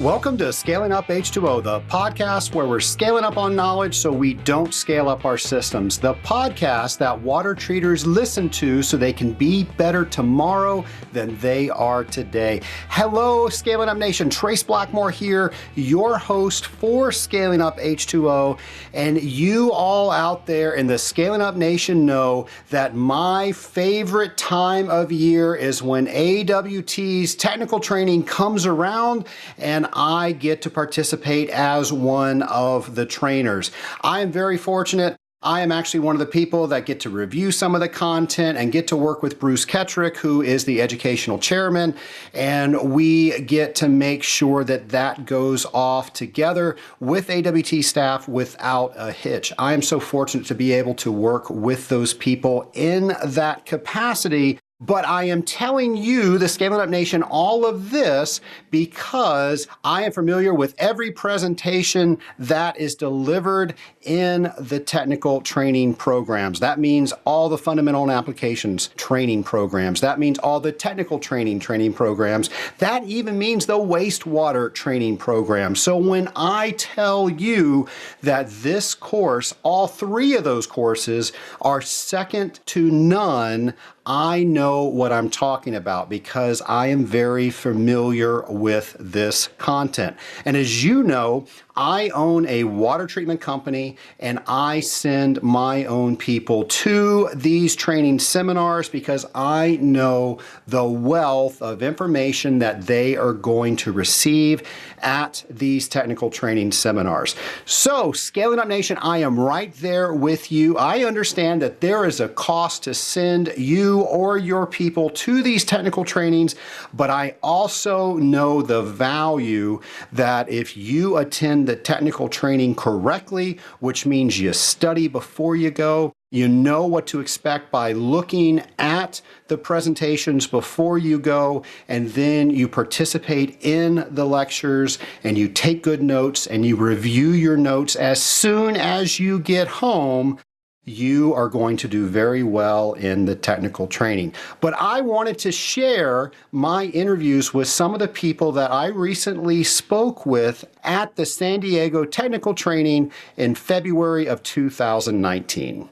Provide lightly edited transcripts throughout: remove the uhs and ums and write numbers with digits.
Welcome to Scaling Up H2O, the podcast where we're scaling up on knowledge so we don't scale up our systems. The podcast that water treaters listen to so they can be better tomorrow than they are today. Hello, Scaling Up Nation. Trace Blackmore here, your host for Scaling Up H2O. And you all out there in the Scaling Up Nation know that my favorite time of year is when AWT's technical training comes around and I get to participate as one of the trainers. I am very fortunate. I am actually one of the people that get to review some of the content and get to work with Bruce Kettrick, who is the educational chairman, and we get to make sure that that goes off together with AWT staff without a hitch. I am so fortunate to be able to work with those people in that capacity. But I am telling you, the Scaling Up Nation, all of this because I am familiar with every presentation that is delivered in the technical training programs. That means all the fundamental and applications training programs. That means all the technical training programs. That even means the wastewater training program. So when I tell you that this course, all three of those courses are second to none, I know what I'm talking about because I am very familiar with this content. And as you know, I own a water treatment company and I send my own people to these training seminars because I know the wealth of information that they are going to receive at these technical training seminars. So, Scaling Up Nation, I am right there with you. I understand that there is a cost to send you or your people to these technical trainings, but I also know the value that if you attend the technical training correctly, which means you study before you go, you know what to expect by looking at the presentations before you go, and then you participate in the lectures and you take good notes and you review your notes as soon as you get home, you are going to do very well in the technical training. But I wanted to share my interviews with some of the people that I recently spoke with at the San Diego Technical Training in February of 2019.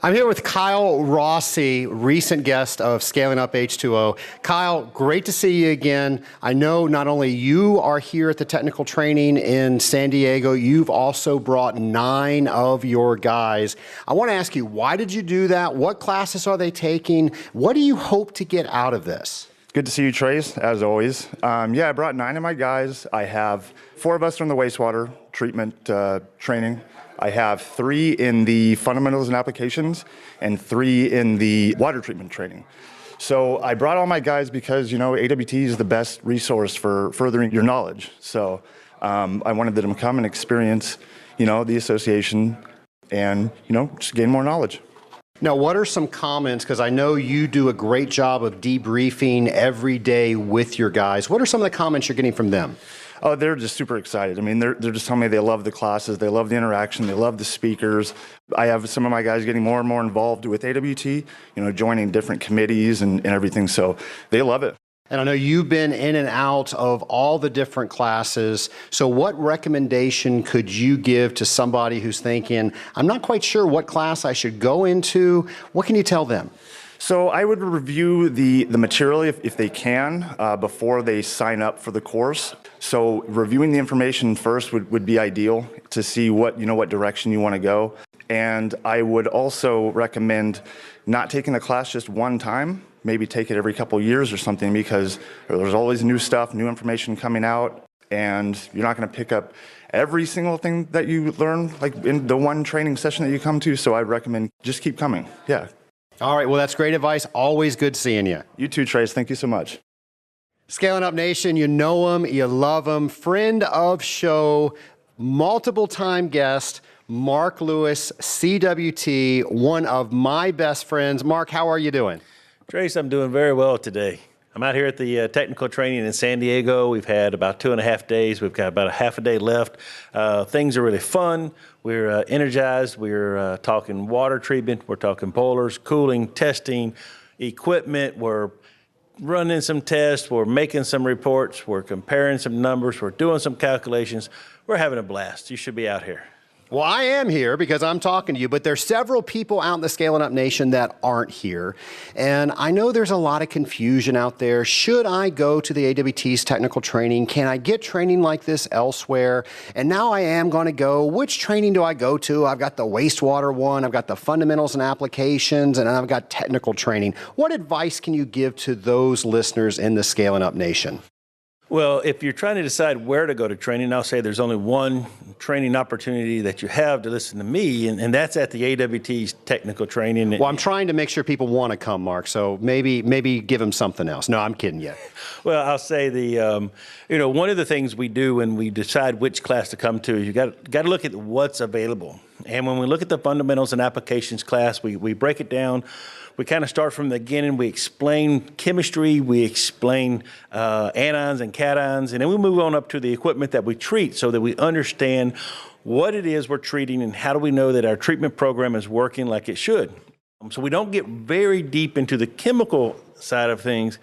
I'm here with Kyle Rossi, recent guest of Scaling Up H2O. Kyle, great to see you again. I know not only you are here at the technical training in San Diego, you've also brought 9 of your guys. I want to ask you, why did you do that? What classes are they taking? What do you hope to get out of this? Good to see you, Trace, as always. I brought 9 of my guys. I have 4 of us from the wastewater treatment training. I have 3 in the fundamentals and applications and 3 in the water treatment training. So I brought all my guys because, AWT is the best resource for furthering your knowledge. So I wanted them to come and experience, the association and, just gain more knowledge. Now, what are some comments, because I know you do a great job of debriefing every day with your guys. What are some of the comments you're getting from them? Oh, they're just super excited. I mean, they're just telling me they love the classes, they love the interaction, they love the speakers. I have some of my guys getting more and more involved with AWT, joining different committees and everything, so they love it. And I know you've been in and out of all the different classes, so what recommendation could you give to somebody who's thinking, I'm not quite sure what class I should go into? What can you tell them? So I would review the material if they can before they sign up for the course. So reviewing the information first would be ideal to see what direction you want to go. And I would also recommend not taking the class just one time, maybe take it every couple years or something, because there's always new stuff, new information coming out, and you're not going to pick up every single thing that you learn like in the one training session that you come to. So I'd recommend just keep coming. Yeah. All right, well, that's great advice. Always good seeing you. You too, Trace. Thank you so much. Scaling Up Nation, you know him, you love him. Friend of show, multiple-time guest, Mark Lewis, CWT, one of my best friends. Mark, how are you doing? Trace, I'm doing very well today. I'm out here at the technical training in San Diego. We've had about 2.5 days. We've got about a half a day left. Things are really fun. We're energized. We're talking water treatment. We're talking boilers, cooling, testing, equipment. We're running some tests, we're making some reports, we're comparing some numbers, we're doing some calculations. We're having a blast. You should be out here. Well, I am here because I'm talking to you, but there's several people out in the Scaling Up Nation that aren't here. And I know there's a lot of confusion out there. Should I go to the AWT's technical training? Can I get training like this elsewhere? And now I am going to go. Which training do I go to? I've got the wastewater one, I've got the fundamentals and applications, and I've got technical training. What advice can you give to those listeners in the Scaling Up Nation? Well, if you're trying to decide where to go to training, I'll say there's only one training opportunity that you have to listen to me, and that's at the AWT's technical training. Well, I'm trying to make sure people want to come, Mark, so maybe give them something else. No, I'm kidding you. Well, I'll say one of the things we do when we decide which class to come to, you got to look at what's available. And when we look at the fundamentals and applications class, we break it down. We kind of start from the beginning. We explain chemistry, we explain anions and cations, and then we move on up to the equipment that we treat so that we understand what it is we're treating and how do we know that our treatment program is working like it should. So we don't get very deep into the chemical side of things,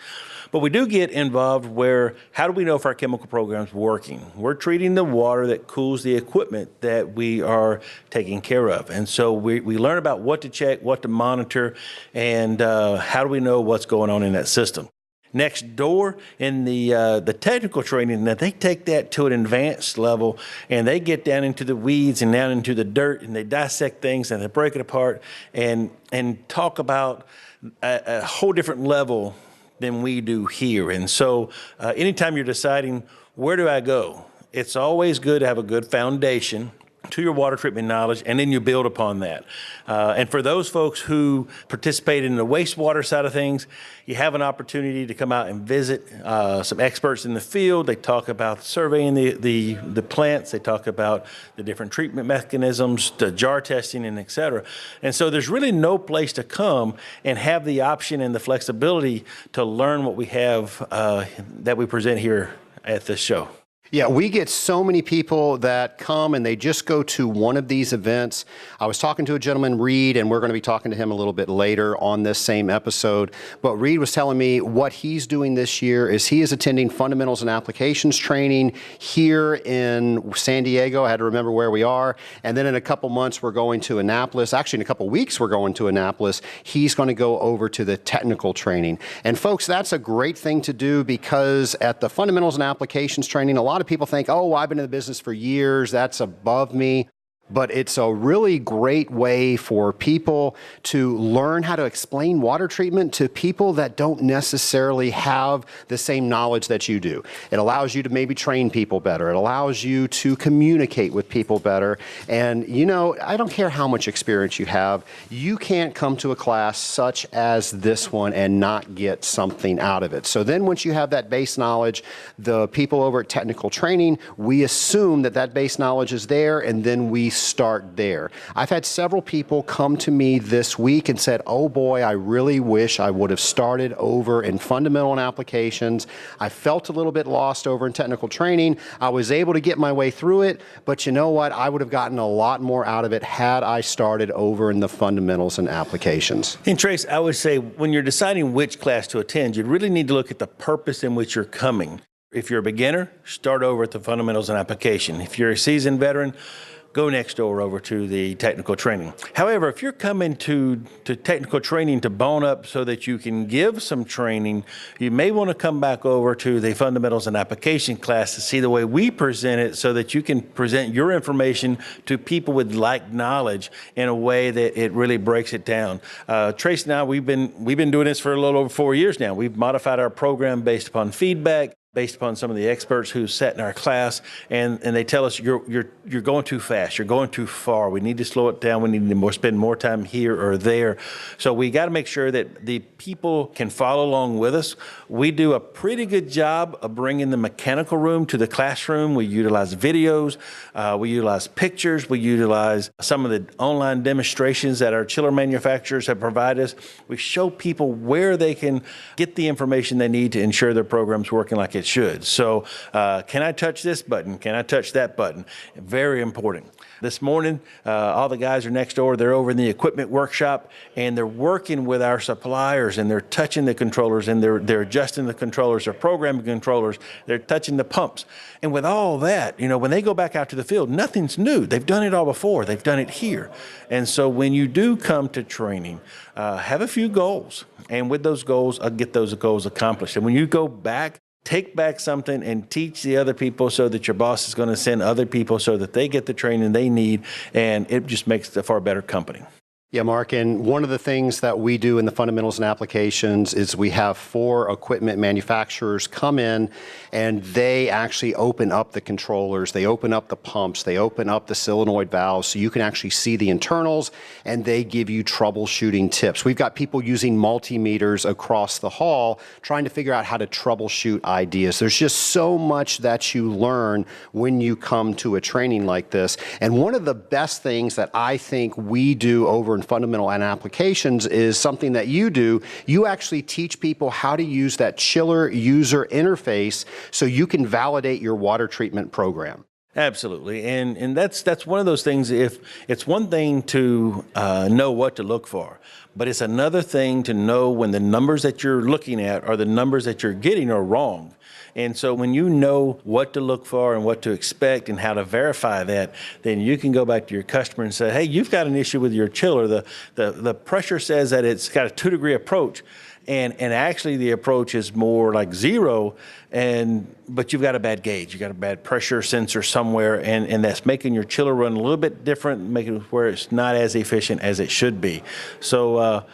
but we do get involved where, how do we know if our chemical program's working? We're treating the water that cools the equipment that we are taking care of. And so we learn about what to check, what to monitor, and how do we know what's going on in that system. Next door in the technical training, now they take that to an advanced level and they get down into the weeds and down into the dirt and they dissect things and they break it apart and talk about a whole different level than we do here. And so anytime you're deciding, where do I go? It's always good to have a good foundation to your water treatment knowledge, and then you build upon that. And for those folks who participate in the wastewater side of things, you have an opportunity to come out and visit some experts in the field. They talk about surveying the plants. They talk about the different treatment mechanisms, the jar testing, and et cetera. And so there's really no place to come and have the option and the flexibility to learn what we have that we present here at this show. Yeah, we get so many people that come and they just go to one of these events. I was talking to a gentleman, Reed, and we're going to be talking to him a little bit later on this same episode. But Reed was telling me what he's doing this year is he is attending fundamentals and applications training here in San Diego. I had to remember where we are. And then in a couple months, we're going to Annapolis. Actually, in a couple weeks, we're going to Annapolis. He's going to go over to the technical training. And folks, that's a great thing to do because at the fundamentals and applications training, a lot of people think, oh, I've been in the business for years, that's above me. But it's a really great way for people to learn how to explain water treatment to people that don't necessarily have the same knowledge that you do. It allows you to maybe train people better. It allows you to communicate with people better. And, you know, I don't care how much experience you have, you can't come to a class such as this one and not get something out of it. So then once you have that base knowledge, the people over at Technical Training, we assume that that base knowledge is there, and then we start there. I've had several people come to me this week and said, oh boy, I really wish I would have started over in fundamental and applications. I felt a little bit lost over in technical training. I was able to get my way through it, but you know what? I would have gotten a lot more out of it had I started over in the fundamentals and applications. And Trace, I would say when you're deciding which class to attend, you really need to look at the purpose in which you're coming. If you're a beginner, start over at the fundamentals and application. If you're a seasoned veteran, go next door over to the technical training. However, if you're coming to technical training to bone up so that you can give some training, you may want to come back over to the fundamentals and application class to see the way we present it so that you can present your information to people with like knowledge in a way that it really breaks it down. Trace and I, we've been doing this for a little over 4 years now. We've modified our program based upon feedback, based upon some of the experts who sat in our class, and they tell us you're going too fast, you're going too far. We need to slow it down. We need to spend more time here or there. So we got to make sure that the people can follow along with us. We do a pretty good job of bringing the mechanical room to the classroom. We utilize videos, we utilize pictures, we utilize some of the online demonstrations that our chiller manufacturers have provided us. We show people where they can get the information they need to ensure their program's working like it it should. So can I touch this button? Can I touch that button? Very important. This morning, all the guys are next door. They're over in the equipment workshop, and they're working with our suppliers, and they're touching the controllers, and they're adjusting the controllers, they're programming controllers, they're touching the pumps. And with all that, when they go back out to the field, nothing's new. They've done it all before. They've done it here. And so when you do come to training, have a few goals. And with those goals, get those goals accomplished. And when you go back, take back something and teach the other people so that your boss is going to send other people so that they get the training they need, and it just makes it a far better company. Yeah, Mark, and one of the things that we do in the fundamentals and applications is we have 4 equipment manufacturers come in and they actually open up the controllers, they open up the pumps, they open up the solenoid valves so you can actually see the internals, and they give you troubleshooting tips. We've got people using multimeters across the hall trying to figure out how to troubleshoot ideas. There's just so much that you learn when you come to a training like this. And one of the best things that I think we do over in fundamental and applications is something that you do. You actually teach people how to use that chiller user interface so you can validate your water treatment program. Absolutely, and that's one of those things. If it's one thing to know what to look for, but it's another thing to know when the numbers that you're looking at or the numbers that you're getting are wrong. And so when you know what to look for and what to expect and how to verify that, then you can go back to your customer and say, hey, you've got an issue with your chiller. The pressure says that it's got a 2-degree approach. And actually the approach is more like 0, but you've got a bad gauge. You've got a bad pressure sensor somewhere, and that's making your chiller run a little bit different, making it where it's not as efficient as it should be. So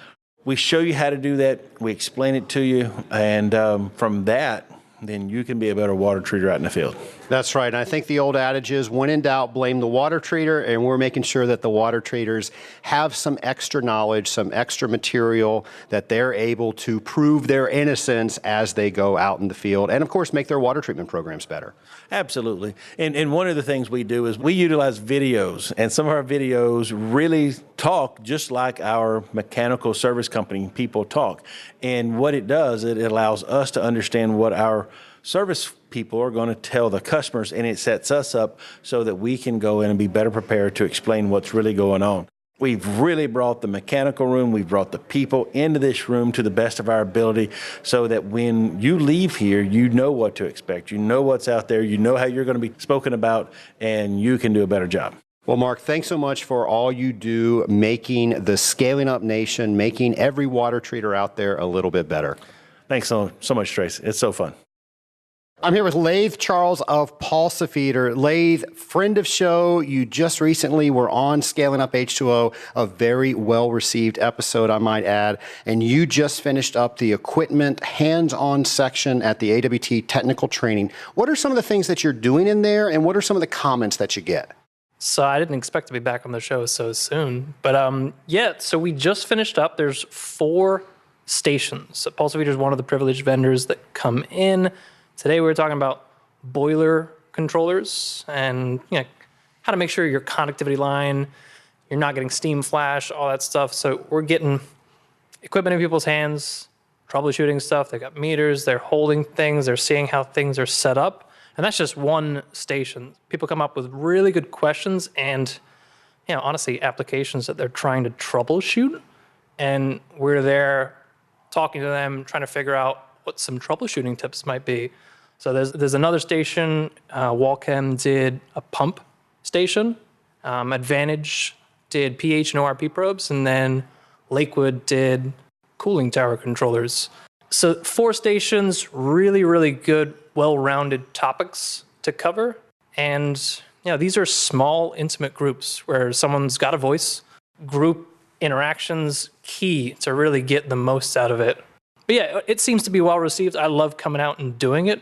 we show you how to do that. We explain it to you, and from that, then you can be a better water treater out in the field. That's right. And I think the old adage is, when in doubt, blame the water treater. And we're making sure that the water treaters have some extra knowledge, some extra material that they're able to prove their innocence as they go out in the field. And of course, make their water treatment programs better. Absolutely. And one of the things we do is we utilize videos. And some of our videos really talk just like our mechanical service company people talk. And what it does, it allows us to understand what our service people are going to tell the customers, and it sets us up so that we can go in and be better prepared to explain what's really going on. We've really brought the mechanical room, we've brought the people into this room to the best of our ability so that when you leave here, you know what to expect, you know what's out there, you know how you're going to be spoken about, and you can do a better job. Well, Mark, thanks so much for all you do making the Scaling Up Nation, making every water treater out there a little bit better. Thanks so much, Trace. It's so fun. I'm here with Laith Charles of Pulsafeeder. Laith, friend of show, you just recently were on Scaling Up H2O, a very well-received episode, I might add, and you just finished up the equipment hands-on section at the AWT technical training. What are some of the things that you're doing in there, and what are some of the comments that you get? So I didn't expect to be back on the show so soon, but yeah, so we just finished up. There's 4 stations. So Pulsafeeder is one of the privileged vendors that come in. Today we were talking about boiler controllers and how to make sure your conductivity line, you're not getting steam flash, all that stuff. So we're getting equipment in people's hands, troubleshooting stuff. They got meters, they're holding things, they're seeing how things are set up. And that's just one station. People come up with really good questions and, honestly, applications that they're trying to troubleshoot. And we're there talking to them, trying to figure out what some troubleshooting tips might be. So there's another station. Walchem did a pump station. Advantage did pH and ORP probes, and then Lakewood did cooling tower controllers. So 4 stations, really, really good, well-rounded topics to cover. And these are small, intimate groups where someone's got a voice. Group interactions, key to really get the most out of it. But yeah, it seems to be well received. I love coming out and doing it.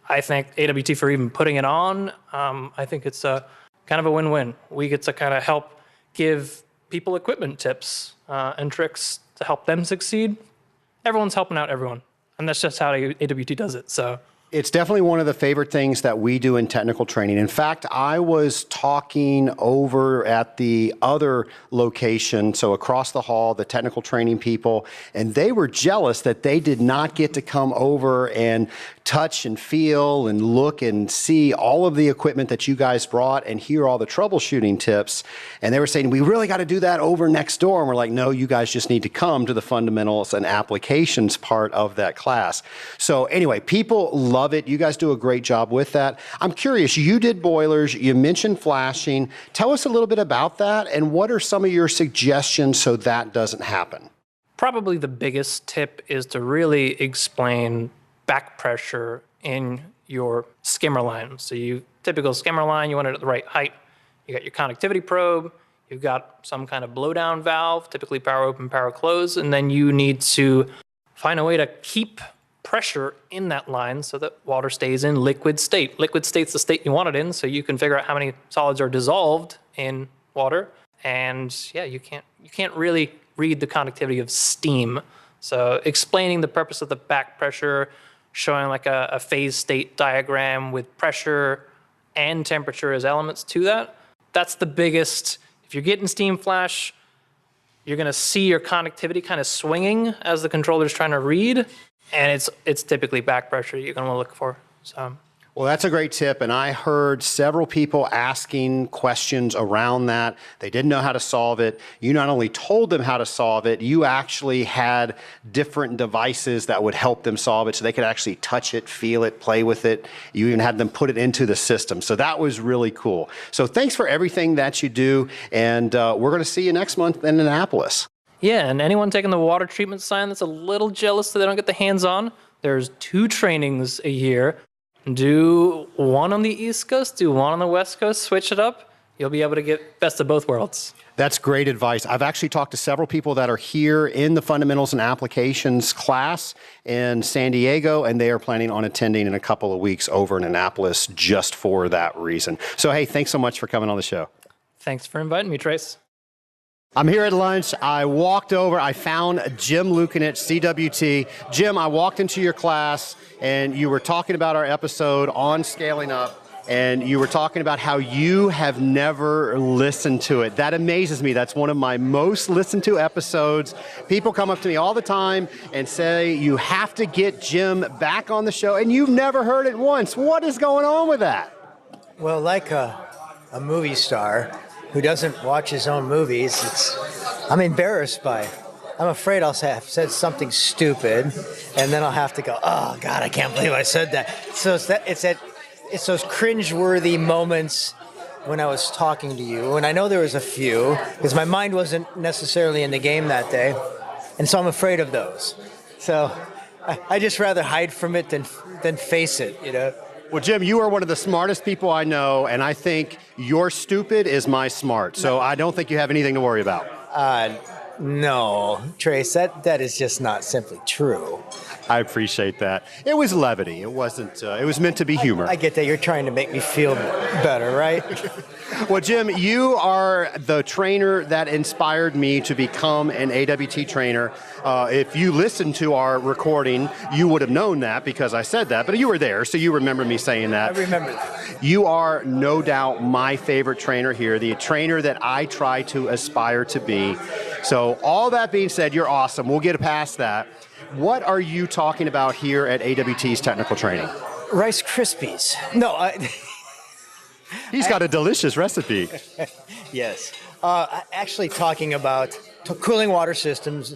I thank AWT for even putting it on. I think it's a kind of a win-win. We get to kind of help give people equipment tips and tricks to help them succeed. Everyone's helping out everyone, and that's just how AWT does it. So It's definitely one of the favorite things that we do in technical training. In fact, I was talking over at the other location, so across the hall, the technical training people, and they were jealous that they did not get to come over and touch and feel and look and see all of the equipment that you guys brought and hear all the troubleshooting tips. And they were saying, we really got to do that over next door. And we're like, no, you guys just need to come to the fundamentals and applications part of that class. So anyway, people love it. You guys do a great job with that. I'm curious, you did boilers, you mentioned flashing. Tell us a little bit about that, and what are some of your suggestions so that doesn't happen? Probably the biggest tip is to really explain back pressure in your skimmer line. So typical skimmer line, you want it at the right height. You got your connectivity probe, you've got some kind of blowdown valve, typically power open, power close, and then you need to find a way to keep pressure in that line so that water stays in liquid state. Liquid state's the state you want it in, so you can figure out how many solids are dissolved in water. And yeah, you can't really read the conductivity of steam. So explaining the purpose of the back pressure, showing like a phase state diagram with pressure and temperature as elements to that. That's the biggest. If you're getting steam flash, you're going to see your conductivity kind of swinging as the controller's trying to read, and it's typically back pressure you're going to look for. So. Well, that's a great tip, and I heard several people asking questions around that. They didn't know how to solve it. You not only told them how to solve it, you actually had different devices that would help them solve it so they could actually touch it, feel it, play with it. You even had them put it into the system. So that was really cool. So thanks for everything that you do, and we're going to see you next month in Annapolis. Yeah, and anyone taking the water treatment sign that's a little jealous that they don't get the hands-on, there's 2 trainings a year. Do one on the East Coast, do one on the West Coast, switch it up. You'll be able to get best of both worlds. That's great advice. I've actually talked to several people that are here in the Fundamentals and Applications class in San Diego, and they are planning on attending in a couple of weeks over in Annapolis just for that reason. So, hey, thanks so much for coming on the show. Thanks for inviting me, Trace. I'm here at lunch. I walked over. I found Jim Lukinich, CWT. Jim, I walked into your class, and you were talking about our episode on scaling up, and you were talking about how you have never listened to it. That amazes me. That's one of my most listened to episodes. People come up to me all the time and say, you have to get Jim back on the show, and you've never heard it once. What is going on with that? Well, like a movie star who doesn't watch his own movies, I'm embarrassed by it. I'm afraid I'll have said something stupid, and then I'll have to go, oh, God, I can't believe I said that. So it's those cringeworthy moments when I was talking to you, and I know there was a few, because my mind wasn't necessarily in the game that day, and so I'm afraid of those. So I just rather hide from it than face it, you know. Well, Jim, you are one of the smartest people I know, and I think your stupid is my smart, so I don't think you have anything to worry about. No, Trace, that is just not simply true. I appreciate that. It was levity. It wasn't, it was meant to be humor. I get that. You're trying to make me feel better, right? Well, Jim, you are the trainer that inspired me to become an AWT trainer. If you listened to our recording, you would have known that because I said that, but you were there, so you remember me saying that. I remember that. You are no doubt my favorite trainer here, the trainer that I try to aspire to be. So all that being said, you're awesome. We'll get past that. What are you talking about here at AWT's technical training? Rice Krispies. No, He's got a delicious recipe. Yes. Actually talking about cooling water systems.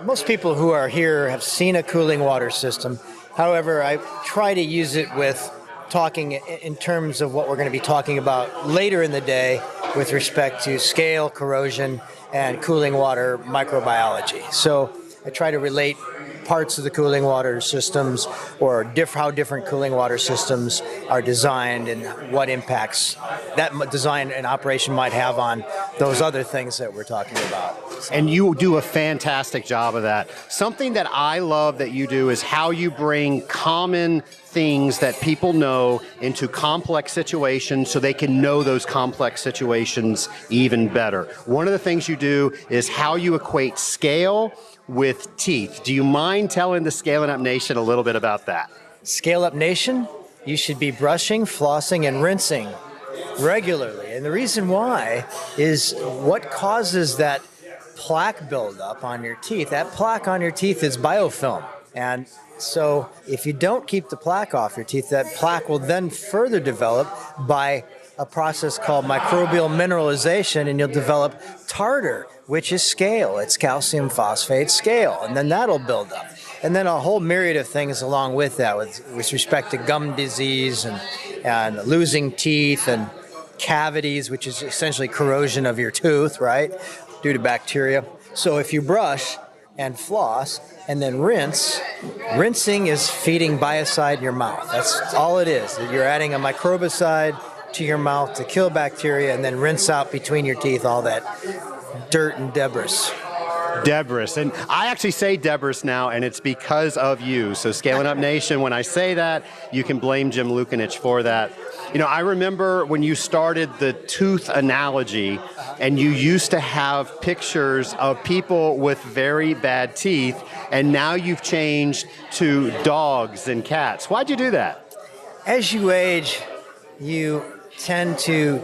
Most people who are here have seen a cooling water system. However, I try to use it with talking in terms of what we're going to be talking about later in the day with respect to scale, corrosion, and cooling water microbiology. So I try to relate parts of the cooling water systems or how different cooling water systems are designed and what impacts that design and operation might have on those other things that we're talking about. And you do a fantastic job of that. Something that I love that you do is how you bring common things that people know into complex situations so they can know those complex situations even better. One of the things you do is how you equate scale with teeth. Do you mind telling the Scaling Up Nation a little bit about that? Scale Up Nation, you should be brushing, flossing, and rinsing regularly. And the reason why is what causes that plaque buildup on your teeth. That plaque on your teeth is biofilm. And so if you don't keep the plaque off your teeth, that plaque will then further develop by a process called microbial mineralization, and you'll develop tartar, which is scale. It's calcium phosphate scale, and then that'll build up. And then a whole myriad of things along with that with respect to gum disease and losing teeth and cavities, which is essentially corrosion of your tooth, right, due to bacteria. So if you brush and floss and then rinse, rinsing is feeding biocide in your mouth. That's all it is. You're adding a microbicide to your mouth to kill bacteria, and then rinse out between your teeth all that dirt and debris. Debris. And I actually say debris now, and it's because of you. So Scaling Up Nation, when I say that, you can blame Jim Lukanich for that. You know, I remember when you started the tooth analogy, and you used to have pictures of people with very bad teeth, and now you've changed to dogs and cats. Why'd you do that? As you age, you tend to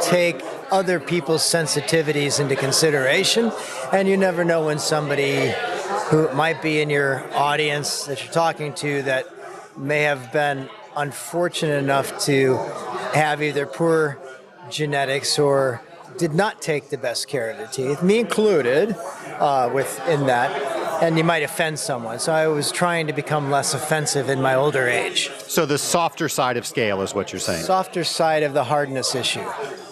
take other people's sensitivities into consideration, and you never know when somebody who might be in your audience that you're talking to that may have been unfortunate enough to have either poor genetics or did not take the best care of their teeth, me included, within that, and you might offend someone. So I was trying to become less offensive in my older age. So the softer side of scale is what you're saying. Softer side of the hardness issue.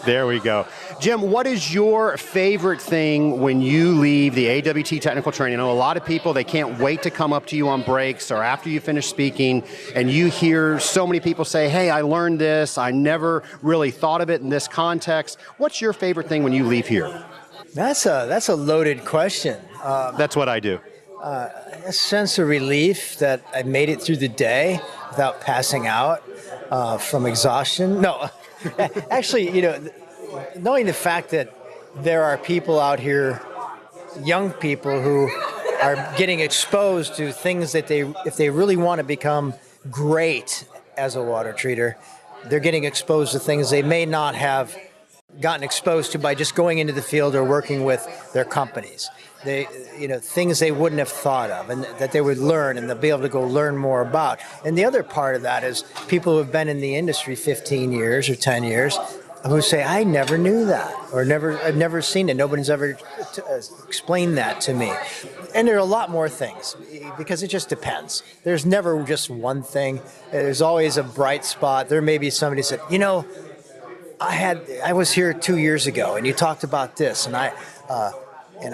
There we go. Jim, what is your favorite thing when you leave the AWT technical training? I know a lot of people, they can't wait to come up to you on breaks or after you finish speaking, and you hear so many people say, hey, I learned this, I never really thought of it in this context. What's your favorite thing when you leave here? That's a loaded question. That's what I do. A sense of relief that I made it through the day without passing out from exhaustion. No, actually, you know, knowing the fact that there are people out here, young people who are getting exposed to things that if they really want to become great as a water treater, they're getting exposed to things they may not have gotten exposed to by just going into the field or working with their companies. They, you know, things they wouldn't have thought of and that they would learn and they'll be able to go learn more about. And the other part of that is people who have been in the industry 15 years or 10 years who say, I never knew that, or I've never seen it. Nobody's ever explained that to me. And there are a lot more things because it just depends. There's never just one thing. There's always a bright spot. There may be somebody who said, you know, I was here 2 years ago and you talked about this, and I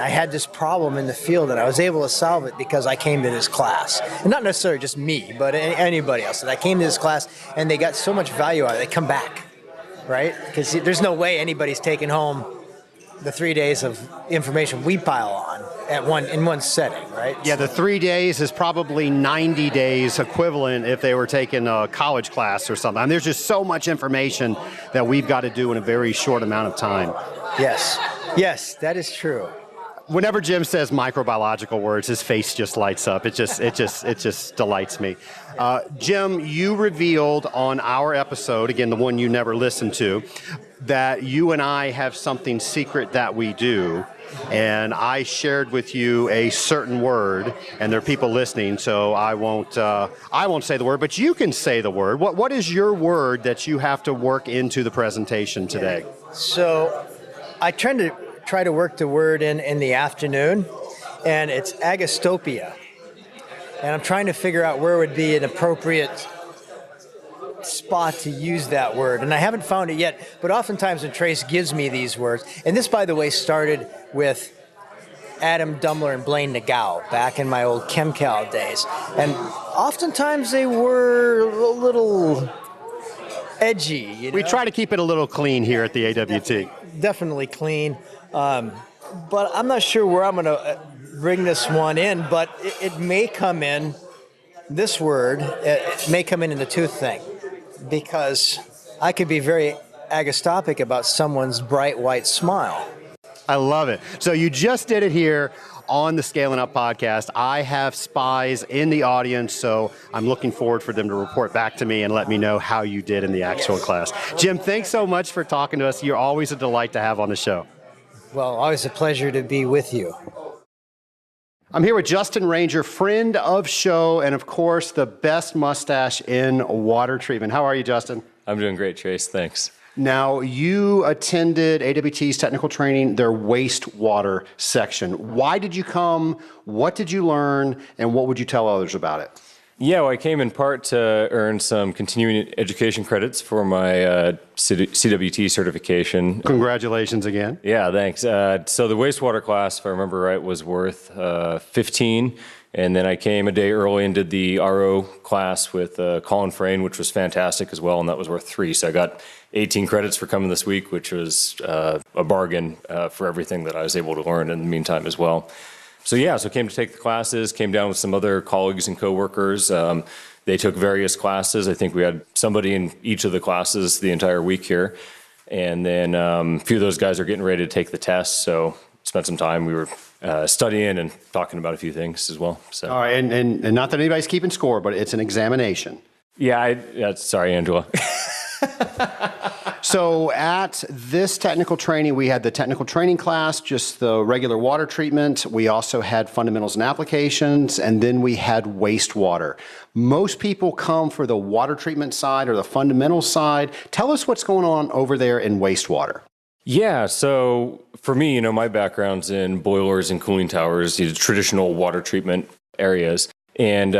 had this problem in the field and I was able to solve it because I came to this class. And not necessarily just me, but anybody else. And I came to this class and they got so much value out of it, they come back, right? Because there's no way anybody's taking home the 3 days of information we pile on in one setting, right? Yeah, the 3 days is probably 90 days equivalent if they were taking a college class or something. I mean, there's just so much information that we've got to do in a very short amount of time. Yes, that is true. Whenever Jim says microbiological words, his face just lights up. It just delights me. Jim, you revealed on our episode, again, the one you never listened to, that you and I have something secret that we do. And I shared with you a certain word, and there are people listening, so I won't say the word, but you can say the word. What is your word that you have to work into the presentation today? So I try to work the word in the afternoon, and it's agastopia. And I'm trying to figure out where would be an appropriate spot to use that word. And I haven't found it yet, but oftentimes when Trace gives me these words, and this, by the way, started with Adam Dumler and Blaine Nagao back in my old ChemCal days. And oftentimes they were a little edgy. You know? We try to keep it a little clean here at the AWT. Definitely clean. But I'm not sure where I'm going to bring this one in, but it may come in, this word, it may come in the tooth thing, because I could be very agastopic about someone's bright white smile. I love it. So you just did it here on the Scaling Up podcast. I have spies in the audience, so I'm looking forward for them to report back to me and let me know how you did in the actual class. Jim, thanks so much for talking to us. You're always a delight to have on the show. Well, always a pleasure to be with you. I'm here with Justin Ranger, friend of show, and of course, the best mustache in water treatment. How are you, Justin? I'm doing great, Trace. Thanks. Now, you attended AWT's technical training, their wastewater section. Why did you come? What did you learn? And what would you tell others about it? Yeah, well, I came in part to earn some continuing education credits for my CWT certification. Congratulations again. Yeah, thanks. So the wastewater class, if I remember right, was worth 15. And then I came a day early and did the RO class with Colin Frayne, which was fantastic as well, and that was worth 3. So I got 18 credits for coming this week, which was a bargain for everything that I was able to learn in the meantime as well. So came to take the classes, came down with some other colleagues and coworkers. They took various classes. I think we had somebody in each of the classes the entire week here. And then a few of those guys are getting ready to take the test, so spent some time. We were studying and talking about a few things as well. So. All right, and not that anybody's keeping score, but it's an examination. Yeah, sorry, Angela. So at this technical training, we had the technical training class, just the regular water treatment. We also had fundamentals and applications, and then we had wastewater. Most people come for the water treatment side or the fundamental side. Tell us what's going on over there in wastewater. Yeah, so for me, my background's in boilers and cooling towers, these traditional water treatment areas. And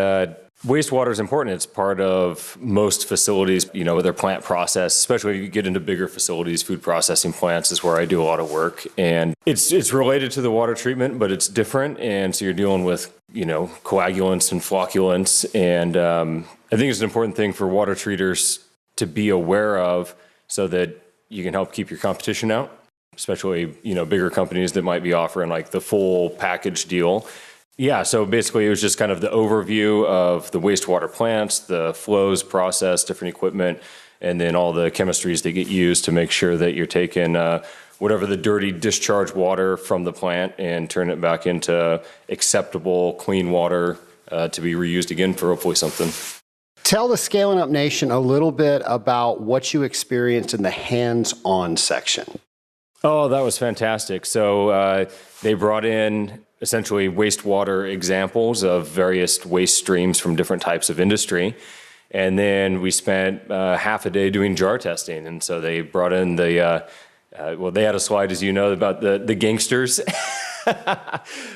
wastewater is important. It's part of most facilities, with their plant process, especially if you get into bigger facilities. Food processing plants is where I do a lot of work. And it's related to the water treatment, but it's different. And so you're dealing with, coagulants and flocculants. And I think it's an important thing for water treaters to be aware of so that you can help keep your competition out, especially, bigger companies that might be offering like the full package deal. Yeah, so basically it was just kind of the overview of the wastewater plants, the flows, process, different equipment, and then all the chemistries that get used to make sure that you're taking whatever the dirty discharge water from the plant and turn it back into acceptable, clean water to be reused again for hopefully something. Tell the Scaling Up Nation a little bit about what you experienced in the hands-on section. Oh, that was fantastic. So they brought in essentially wastewater examples of various waste streams from different types of industry. And then we spent half a day doing jar testing. And so they brought in they had a slide, as you know, about the gangsters.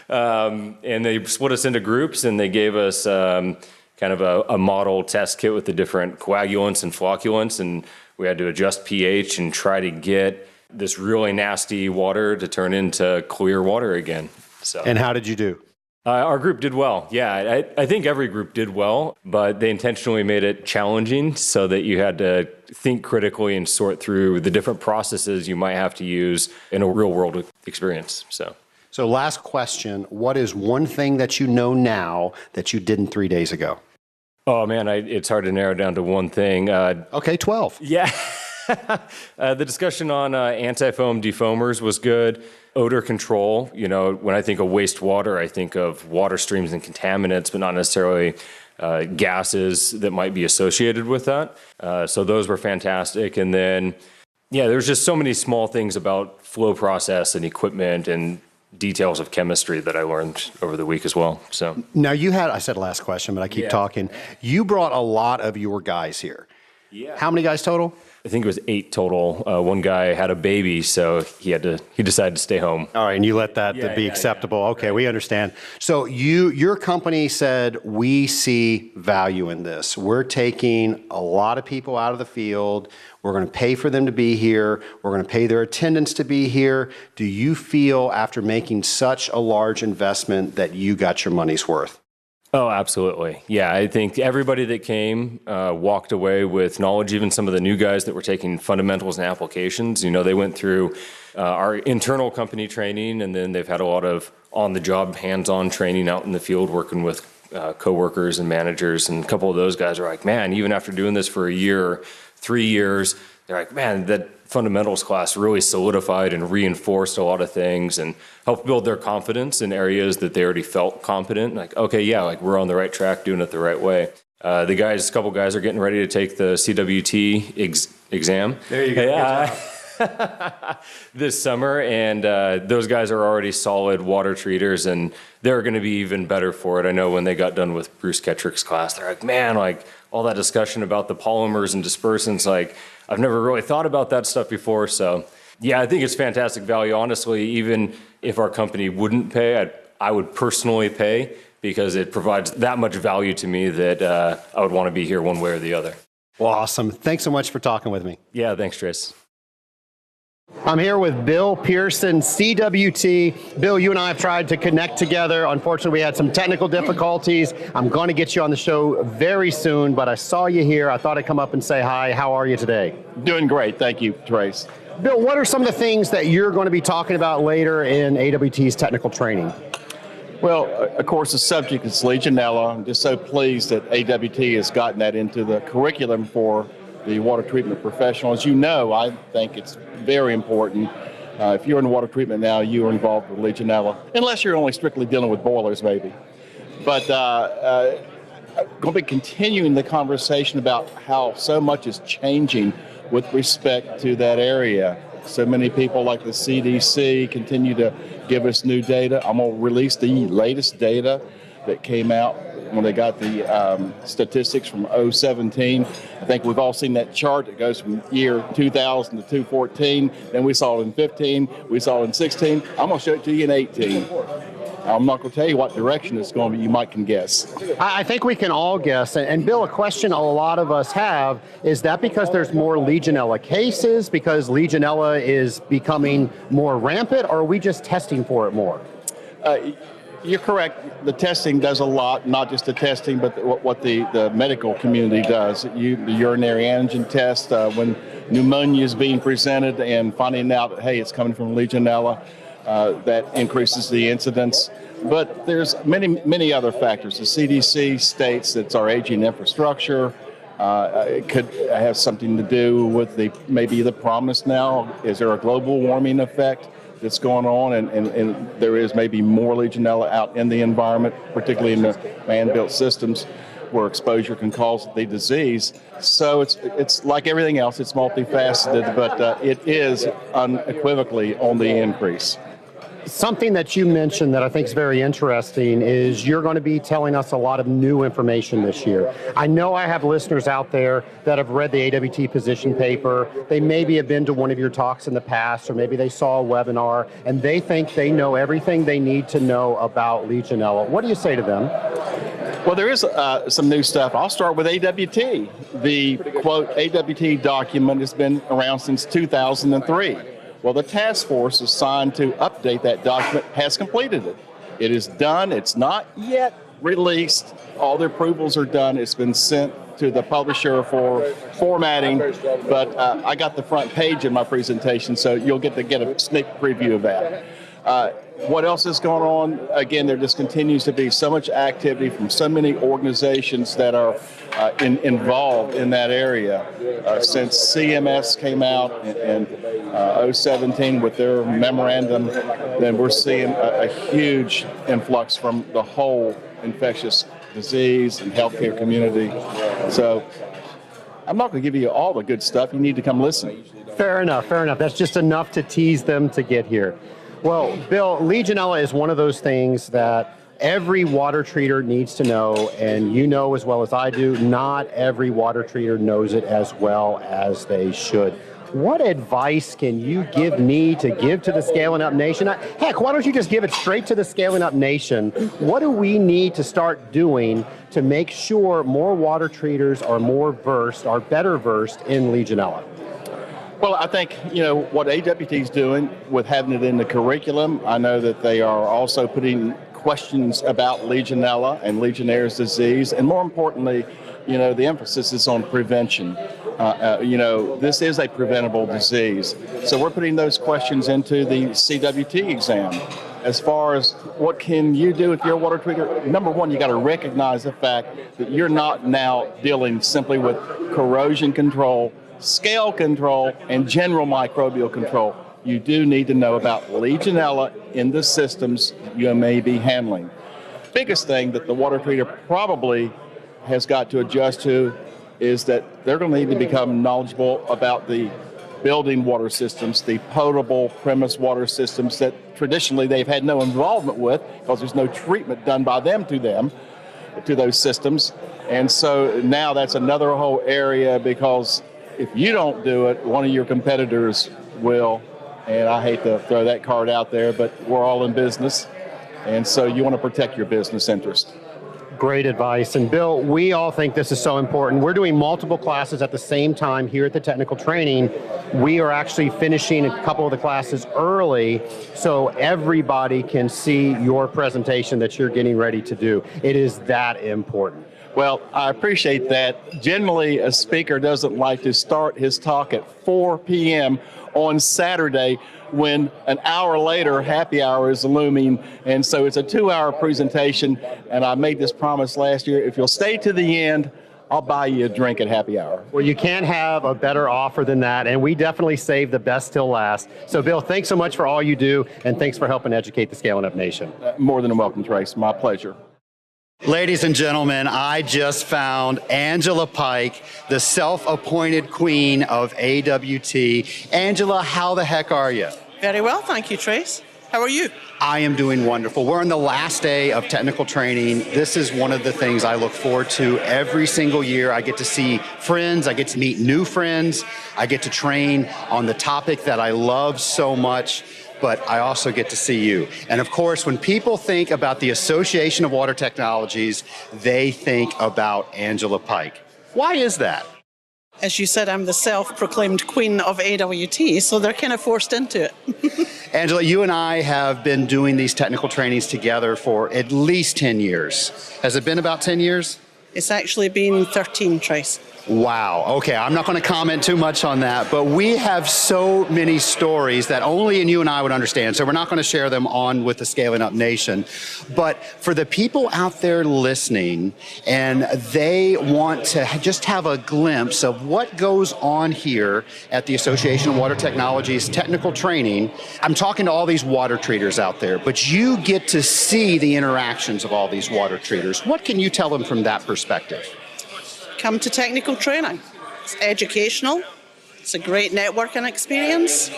And they split us into groups and they gave us kind of a model test kit with the different coagulants and flocculants, and we had to adjust pH and try to get this really nasty water to turn into clear water again. So. And how did you do? Our group did well. Yeah, I think every group did well, but they intentionally made it challenging so that you had to think critically and sort through the different processes you might have to use in a real world experience. So last question, what is one thing that you know now that you didn't 3 days ago? Oh man, it's hard to narrow down to one thing. Okay, 12. Yeah. The discussion on anti-foam defoamers was good. Odor control, when I think of wastewater, I think of water streams and contaminants, but not necessarily gases that might be associated with that. So those were fantastic. And then, there's just so many small things about flow process and equipment and details of chemistry that I learned over the week as well. So now I said last question, but I keep talking. You brought a lot of your guys here. Yeah. How many guys total? I think it was 8 total. One guy had a baby, so he decided to stay home. All right, and you let that be acceptable. Yeah. Okay, we understand. So your company said, we see value in this. We're taking a lot of people out of the field. We're going to pay for them to be here. We're going to pay their attendance to be here. Do you feel, after making such a large investment, that you got your money's worth? Oh, absolutely. Yeah, I think everybody that came walked away with knowledge, even some of the new guys that were taking fundamentals and applications. They went through our internal company training, and then they've had a lot of on-the-job, hands-on training out in the field, working with coworkers and managers. And a couple of those guys are like, man, even after doing this for a year, 3 years, they're like, man, that fundamentals class really solidified and reinforced a lot of things and helped build their confidence in areas that they already felt competent. Like, okay, yeah, like we're on the right track, doing it the right way. A couple guys are getting ready to take the CWT exam. There you go. This summer, and those guys are already solid water treaters, and they're going to be even better for it. I know when they got done with Bruce Kettrick's class, they're like, man, like all that discussion about the polymers and dispersants, like I've never really thought about that stuff before. So yeah, I think it's fantastic value. Honestly, even if our company wouldn't pay, I would personally pay, because it provides that much value to me that I would want to be here one way or the other. Well, awesome. Thanks so much for talking with me. Yeah, thanks, Trace. I'm here with Bill Pearson, CWT. Bill, you and I have tried to connect together. Unfortunately, we had some technical difficulties. I'm going to get you on the show very soon, but I saw you here. I thought I'd come up and say hi. How are you today? Doing great. Thank you, Trace. Bill, what are some of the things that you're going to be talking about later in AWT's technical training? Well, of course, the subject is Legionella. I'm just so pleased that AWT has gotten that into the curriculum for the water treatment professional. As you know, I think it's very important. If you're in water treatment now, you are involved with Legionella, unless you're only strictly dealing with boilers, maybe. But I'm going to be continuing the conversation about how so much is changing with respect to that area. So many people like the CDC continue to give us new data. I'm going to release the latest data that came out when they got the statistics from 2017. I think we've all seen that chart that goes from year 2000 to 2014. Then we saw it in 15. We saw it in 16. I'm going to show it to you in 18. I'm not going to tell you what direction it's going, but you might can guess. I think we can all guess. And Bill, a question a lot of us have, is that because there's more Legionella cases, because Legionella is becoming more rampant, or are we just testing for it more? You're correct. The testing does a lot, not just the testing, but what the medical community does. The urinary antigen test, when pneumonia is being presented and finding out, hey, it's coming from Legionella, that increases the incidence. But there's many other factors. The CDC states that it's our aging infrastructure. It could have something to do with maybe the promise now. Is there a global warming effect that's going on, and there is maybe more Legionella out in the environment, particularly in the man-built systems where exposure can cause the disease. So it's like everything else, it's multifaceted, but it is unequivocally on the increase. Something that you mentioned that I think is very interesting is you're going to be telling us a lot of new information this year. I know I have listeners out there that have read the AWT position paper. They maybe have been to one of your talks in the past, or maybe they saw a webinar, and they think they know everything they need to know about Legionella. What do you say to them? Well, there is some new stuff. I'll start with AWT. The, quote, AWT document has been around since 2003. Well, the task force assigned to update that document has completed it. It is done. It's not yet released. All the approvals are done. It's been sent to the publisher for formatting, but I got the front page in my presentation, so you'll get a sneak preview of that. What else is going on? Again, there just continues to be so much activity from so many organizations that are involved in that area. Since CMS came out in 2017 with their memorandum, then we're seeing a huge influx from the whole infectious disease and healthcare community. So I'm not going to give you all the good stuff. You need to come listen. Fair enough. That's just enough to tease them to get here. Well, Bill, Legionella is one of those things that every water treater needs to know, and you know as well as I do, not every water treater knows it as well as they should. What advice can you give me to give to the Scaling Up Nation? Heck, why don't you just give it straight to the Scaling Up Nation? What do we need to start doing to make sure more water treaters are better versed in Legionella? Well, I think, what AWT is doing with having it in the curriculum, I know that they are also putting questions about Legionella and Legionnaire's disease, and more importantly, the emphasis is on prevention. This is a preventable disease. So we're putting those questions into the CWT exam. As far as what can you do if you're a water treater, number one, you got to recognize the fact that you're not now dealing simply with corrosion control scale control, and general microbial control, you do need to know about Legionella in the systems you may be handling. Biggest thing that the water treater probably has got to adjust to is that they're going to need to become knowledgeable about the building water systems, the potable premise water systems that traditionally they've had no involvement with because there's no treatment done by them to those systems. And so now that's another whole area, because if you don't do it, one of your competitors will. And I hate to throw that card out there, but we're all in business. And so you want to protect your business interest. Great advice. And Bill, we all think this is so important. We're doing multiple classes at the same time here at the technical training. We are actually finishing a couple of the classes early so everybody can see your presentation that you're getting ready to do. It is that important. Well, I appreciate that. Generally, a speaker doesn't like to start his talk at 4 p.m. on Saturday when an hour later happy hour is looming. And so it's a 2-hour presentation. And I made this promise last year, if you'll stay to the end, I'll buy you a drink at happy hour. Well, you can't have a better offer than that, and we definitely save the best till last. So, Bill, thanks so much for all you do, and thanks for helping educate the Scaling Up Nation. More than welcome, Trace. My pleasure. Ladies and gentlemen, I just found Angela Pike, the self-appointed queen of AWT. Angela, how the heck are you? Very well, thank you, Trace. How are you? I am doing wonderful. We're on the last day of technical training. This is one of the things I look forward to every single year. I get to see friends, I get to meet new friends, I get to train on the topic that I love so much, but I also get to see you. And of course, when people think about the Association of Water Technologies, they think about Angela Pike. Why is that? As you said, I'm the self-proclaimed queen of AWT, so they're kind of forced into it. Angela, you and I have been doing these technical trainings together for at least 10 years. Has it been about 10 years? It's actually been 13, Trace. Wow. Okay, I'm not going to comment too much on that, but we have so many stories that only you and I would understand, so we're not going to share them on with the Scaling Up Nation. But for the people out there listening, and they want to just have a glimpse of what goes on here at the Association of Water Technologies technical training, I'm talking to all these water treaters out there, but you get to see the interactions of all these water treaters. What can you tell them from that perspective? Come to technical training. It's educational. It's a great networking experience.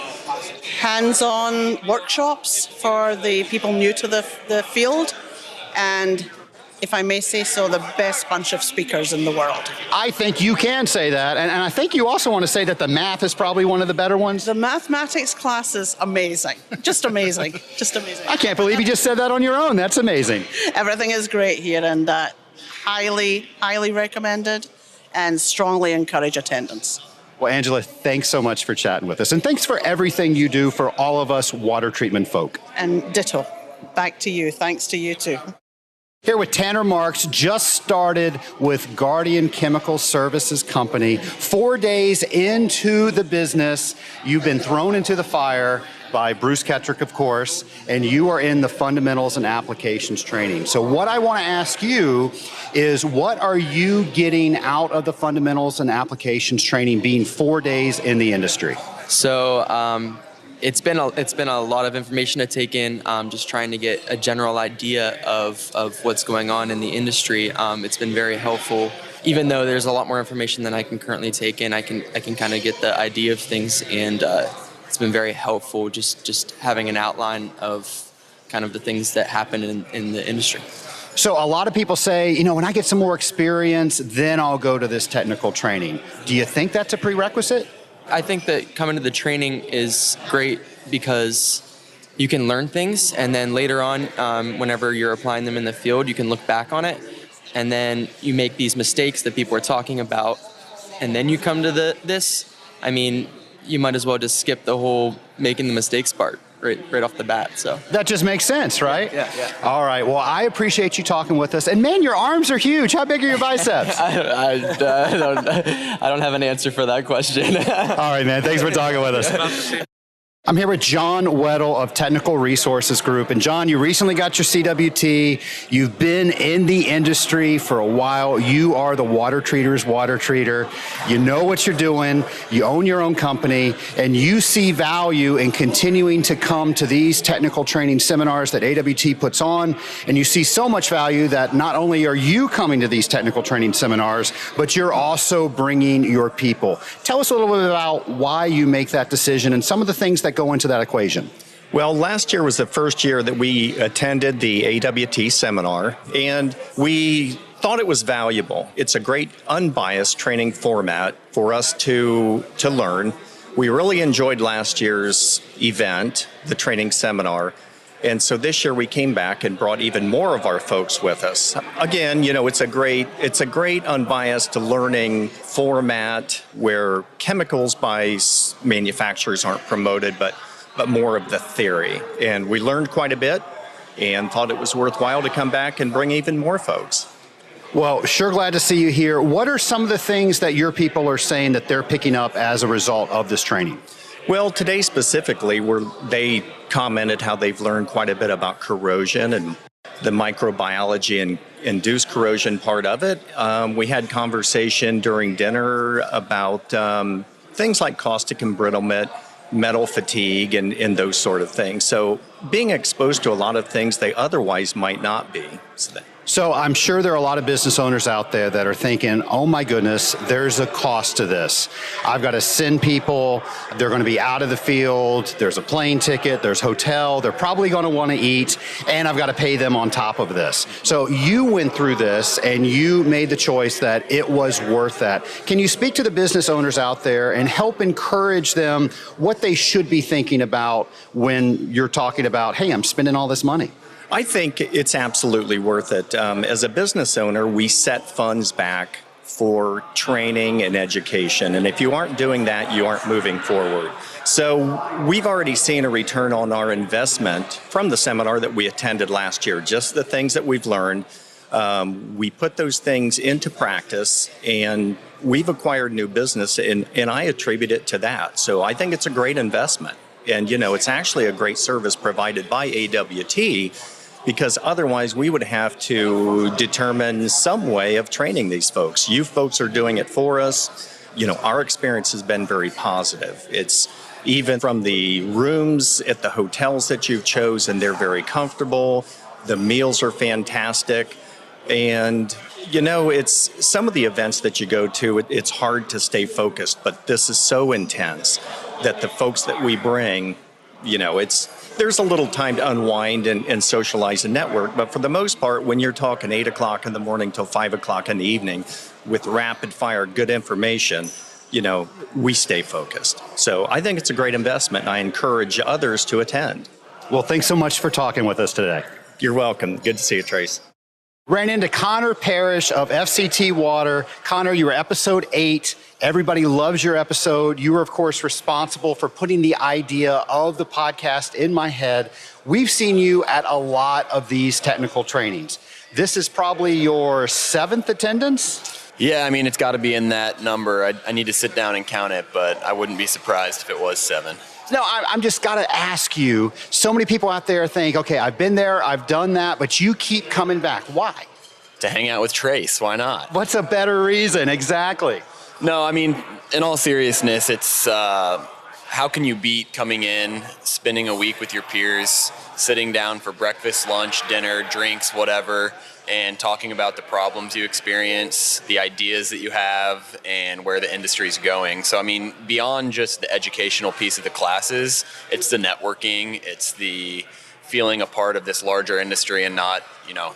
Hands-on workshops for the people new to the field. And if I may say so, the best bunch of speakers in the world. I think you can say that. And I think you also want to say that the math is probably one of the better ones. The mathematics class is amazing. Just amazing. Just amazing. I can't believe you just said that on your own. That's amazing. Everything is great here, and highly, highly recommended, and strongly encourage attendance. Well, Angela, thanks so much for chatting with us. And thanks for everything you do for all of us water treatment folk. And ditto. Back to you. Thanks to you too. Here with Tanner Marks, just started with Guardian Chemical Services Company. 4 days into the business, you've been thrown into the fire by Bruce Ketrick, of course, and you are in the fundamentals and applications training. So what I want to ask you is, what are you getting out of the fundamentals and applications training being 4 days in the industry? So it's been a lot of information to take in, just trying to get a general idea of what's going on in the industry. It's been very helpful. Even though there's a lot more information than I can currently take in, I can kind of get the idea of things, and it's been very helpful just having an outline of kind of the things that happen in the industry. So a lot of people say, when I get some more experience, then I'll go to this technical training. Do you think that's a prerequisite? I think that coming to the training is great because you can learn things, and then later on, whenever you're applying them in the field, you can look back on it, and then you make these mistakes that people are talking about, and then you come to this. I mean, you might as well just skip the whole making the mistakes part right off the bat. So that just makes sense, right? Yeah. All right. Well, I appreciate you talking with us. And man, your arms are huge. How big are your biceps? I don't have an answer for that question. All right, man. Thanks for talking with us. I'm here with John Weddle of Technical Resources Group. And John, you recently got your CWT. You've been in the industry for a while. You are the water treater's water treater. You know what you're doing. You own your own company, and you see value in continuing to come to these technical training seminars that AWT puts on. And you see so much value that not only are you coming to these technical training seminars, but you're also bringing your people. Tell us a little bit about why you make that decision and some of the things that go into that equation. Well, last year was the first year that we attended the AWT seminar, and we thought it was valuable. It's a great unbiased training format for us to learn. We really enjoyed last year's event, the training seminar, and so this year we came back and brought even more of our folks with us. Again, it's a great unbiased learning format where chemicals by manufacturers aren't promoted, but more of the theory. And we learned quite a bit and thought it was worthwhile to come back and bring even more folks. Well, sure glad to see you here. What are some of the things that your people are saying that they're picking up as a result of this training? Well, today specifically, they commented how they've learned quite a bit about corrosion and the microbiology and induced corrosion part of it. We had conversation during dinner about things like caustic embrittlement, metal fatigue, and those sort of things. So being exposed to a lot of things they otherwise might not be. So I'm sure there are a lot of business owners out there that are thinking, oh my goodness, there's a cost to this. I've got to send people, they're going to be out of the field, there's a plane ticket, there's hotel, they're probably going to want to eat, and I've got to pay them on top of this. So you went through this and you made the choice that it was worth that. Can you speak to the business owners out there and help encourage them what they should be thinking about when you're talking about, hey, I'm spending all this money? I think it's absolutely worth it. As a business owner, we set funds back for training and education. And if you aren't doing that, you aren't moving forward. So we've already seen a return on our investment from the seminar that we attended last year. Just the things that we've learned, we put those things into practice, and we've acquired new business, and I attribute it to that. So I think it's a great investment. And, it's actually a great service provided by AWT, because otherwise we would have to determine some way of training these folks. You folks are doing it for us. Our experience has been very positive. It's even from the rooms at the hotels that you've chosen, they're very comfortable. The meals are fantastic. And, it's some of the events that you go to, it's hard to stay focused, but this is so intense that the folks that we bring, there's a little time to unwind and socialize and network. But for the most part, when you're talking 8 o'clock in the morning till 5 o'clock in the evening with rapid fire, good information, we stay focused. So I think it's a great investment, and I encourage others to attend. Well, thanks so much for talking with us today. You're welcome. Good to see you, Trace. Ran into Connor Parrish of FCT Water. Connor, you were episode 8. Everybody loves your episode. You were, of course, responsible for putting the idea of the podcast in my head. We've seen you at a lot of these technical trainings. This is probably your 7th attendance? Yeah, it's got to be in that number. I need to sit down and count it, but I wouldn't be surprised if it was 7. No, I'm just got to ask you, so many people out there think, okay, I've been there, I've done that, but you keep coming back. Why? To hang out with Trace. Why not? What's a better reason? Exactly. No, in all seriousness, it's how can you beat coming in, spending a week with your peers, sitting down for breakfast, lunch, dinner, drinks, whatever, and talking about the problems you experience, the ideas that you have, and where the industry's going. So, beyond just the educational piece of the classes, it's the networking, it's the feeling a part of this larger industry and not,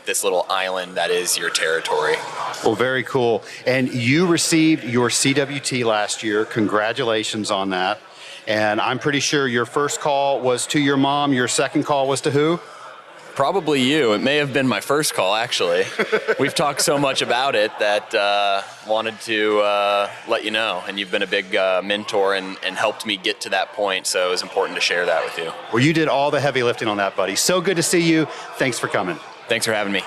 this little island that is your territory. Well, very cool. And you received your CWT last year. Congratulations on that. And I'm pretty sure your first call was to your mom. Your second call was to who? Probably you. It may have been my first call, actually. We've talked so much about it that wanted to let you know. And you've been a big mentor and helped me get to that point. So it was important to share that with you. Well, you did all the heavy lifting on that, buddy. So good to see you. Thanks for coming. Thanks for having me.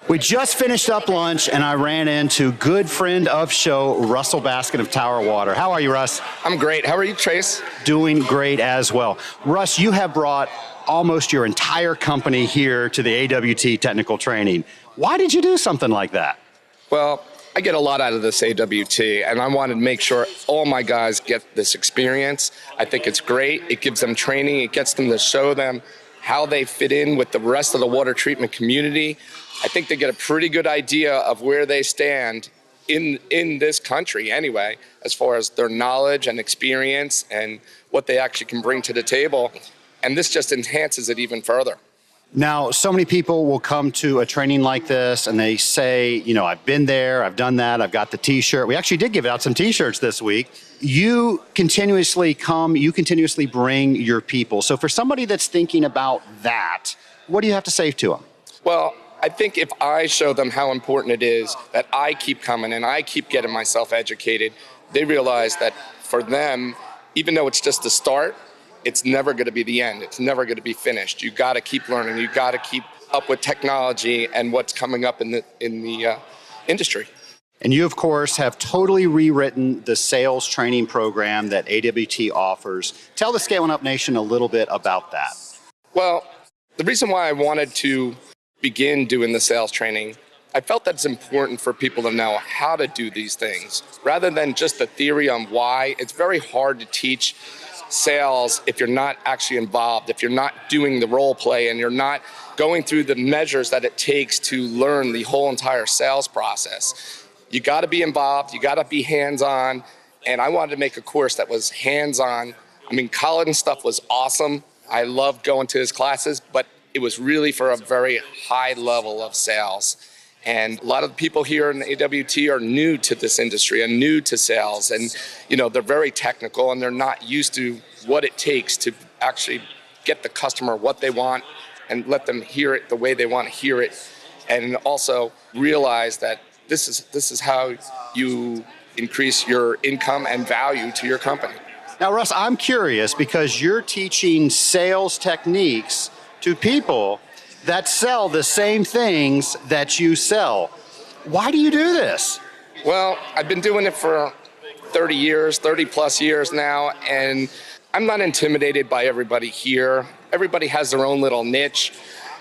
We just finished up lunch and I ran into good friend of show, Russell Baskin of Tower Water. How are you, Russ? I'm great. How are you, Trace? Doing great as well. Russ, you have brought almost your entire company here to the AWT technical training. Why did you do something like that? Well, I get a lot out of this AWT, and I wanted to make sure all my guys get this experience. I think it's great. It gives them training. It gets them to show them how they fit in with the rest of the water treatment community. I think they get a pretty good idea of where they stand in this country anyway, as far as their knowledge and experience and what they actually can bring to the table. And this just enhances it even further. Now, so many people will come to a training like this and they say, you know, I've been there, I've done that, I've got the t-shirt. We actually did give out some t-shirts this week. You continuously come, you continuously bring your people. So for somebody that's thinking about that, what do you have to say to them? Well, I think if I show them how important it is that I keep coming and I keep getting myself educated, they realize that for them, even though it's just the start, it's never going to be the end. It's never going to be finished. You got to keep learning. You got to keep up with technology and what's coming up in the industry. And you, of course, have totally rewritten the sales training program that AWT offers. Tell the Scaling Up Nation a little bit about that. Well, the reason why I wanted to begin doing the sales training, I felt that it's important for people to know how to do these things. Rather than just the theory on why, it's very hard to teach sales if you're not actually involved, if you're not doing the role play and you're not going through the measures that it takes to learn the whole entire sales process. You got to be involved, you got to be hands-on, and I wanted to make a course that was hands-on. I mean, Collins stuff was awesome. I loved going to his classes, but it was really for a very high level of sales. And a lot of the people here in AWT are new to this industry and new to sales. And, you know, they're very technical and they're not used to what it takes to actually get the customer what they want and let them hear it the way they want to hear it. And also realize that this is how you increase your income and value to your company. Now, Russ, I'm curious because you're teaching sales techniques to people that sell the same things that you sell. Why do you do this? Well, I've been doing it for 30 plus years now, and I'm not intimidated by everybody here. Everybody has their own little niche,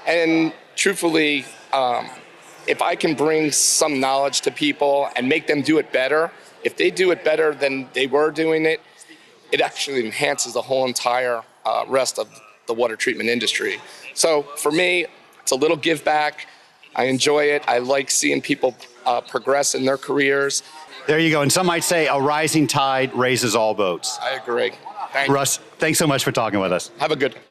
and truthfully, if I can bring some knowledge to people and make them do it better, if they do it better than they were doing it, it actually enhances the whole entire rest of the water treatment industry. So for me, it's a little give back. I enjoy it. I like seeing people progress in their careers. There you go. And some might say a rising tide raises all boats. I agree. Thank you. Russ, thanks so much for talking with us. Have a good one.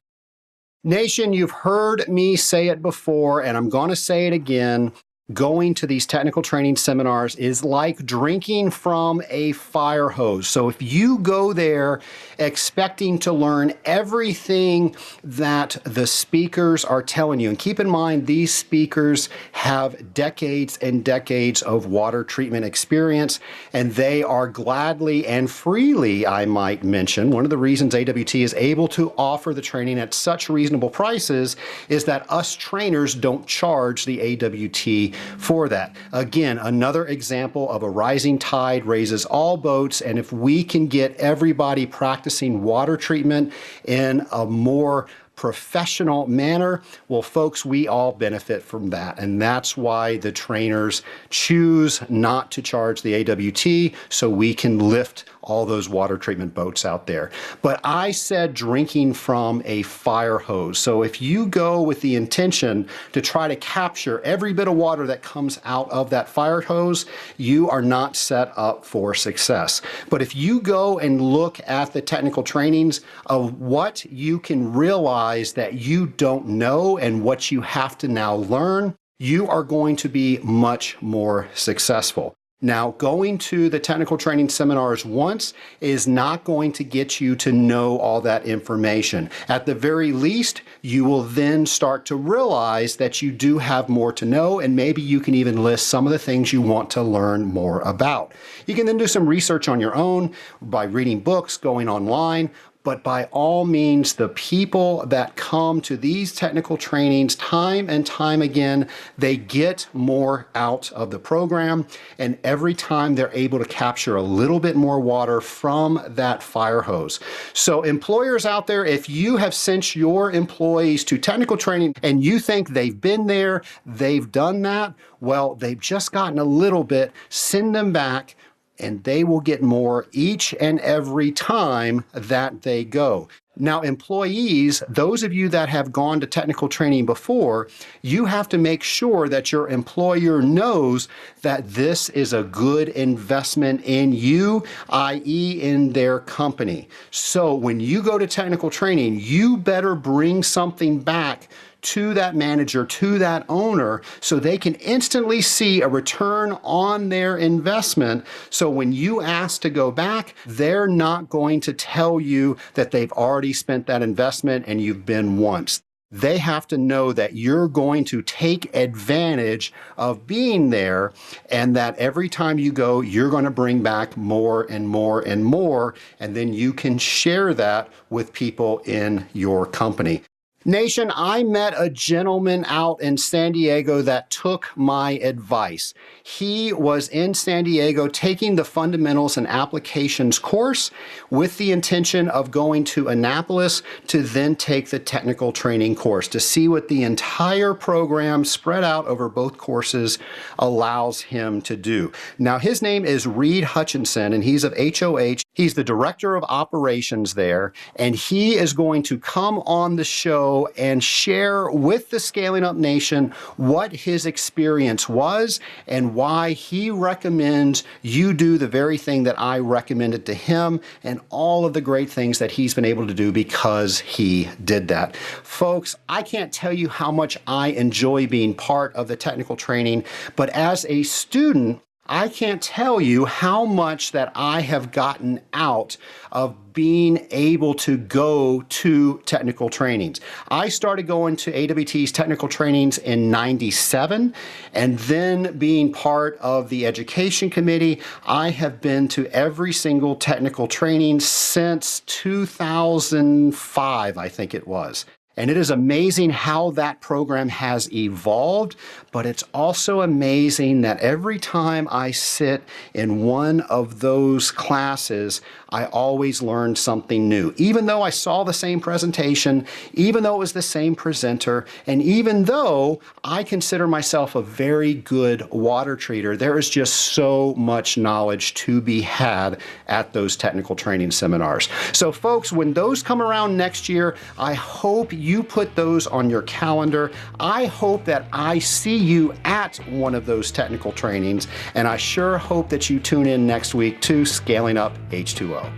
Nation, you've heard me say it before, and I'm going to say it again. Going to these technical training seminars is like drinking from a fire hose. So if you go there expecting to learn everything that the speakers are telling you, and keep in mind, these speakers have decades and decades of water treatment experience, and they are gladly and freely, I might mention, one of the reasons AWT is able to offer the training at such reasonable prices is that us trainers don't charge the AWT for that. Again, another example of a rising tide raises all boats, and if we can get everybody practicing water treatment in a more professional manner, well, folks, we all benefit from that. And that's why the trainers choose not to charge the AWT, so we can lift all those water treatment boats out there. But I said drinking from a fire hose. So if you go with the intention to try to capture every bit of water that comes out of that fire hose, you are not set up for success. But if you go and look at the technical trainings of what you can realize that you don't know and what you have to now learn, you are going to be much more successful. Now, going to the technical training seminars once is not going to get you to know all that information. At the very least, you will then start to realize that you do have more to know, and maybe you can even list some of the things you want to learn more about. You can then do some research on your own by reading books, going online, But by all means, the people that come to these technical trainings time and time again, they get more out of the program. And every time they're able to capture a little bit more water from that fire hose. So employers out there, if you have sent your employees to technical training and you think they've been there, they've done that, well, they've just gotten a little bit, send them back, and they will get more each and every time that they go. Now, employees, those of you that have gone to technical training before, you have to make sure that your employer knows that this is a good investment in you, i.e. in their company. So when you go to technical training, you better bring something back to that manager, to that owner, so they can instantly see a return on their investment. So when you ask to go back, they're not going to tell you that they've already spent that investment and you've been once. They have to know that you're going to take advantage of being there, and that every time you go, you're going to bring back more and more and more, and then you can share that with people in your company. Nation, I met a gentleman out in San Diego that took my advice. He was in San Diego taking the Fundamentals and Applications course with the intention of going to Annapolis to then take the technical training course to see what the entire program spread out over both courses allows him to do. Now, his name is Reed Hutchinson, and he's of HOH. He's the director of operations there, and he is going to come on the show and share with the Scaling Up Nation what his experience was and why he recommends you do the very thing that I recommended to him, and all of the great things that he's been able to do because he did that. Folks, I can't tell you how much I enjoy being part of the technical training, but as a student, I can't tell you how much that I have gotten out of being able to go to technical trainings. I started going to AWT's technical trainings in '97, and then being part of the education committee, I have been to every single technical training since 2005, I think it was. And it is amazing how that program has evolved, but it's also amazing that every time I sit in one of those classes, I always learn something new. Even though I saw the same presentation, even though it was the same presenter, and even though I consider myself a very good water treater, there is just so much knowledge to be had at those technical training seminars. So folks, when those come around next year, I hope you put those on your calendar. I hope that I see you at one of those technical trainings, and I sure hope that you tune in next week to Scaling Up H2O.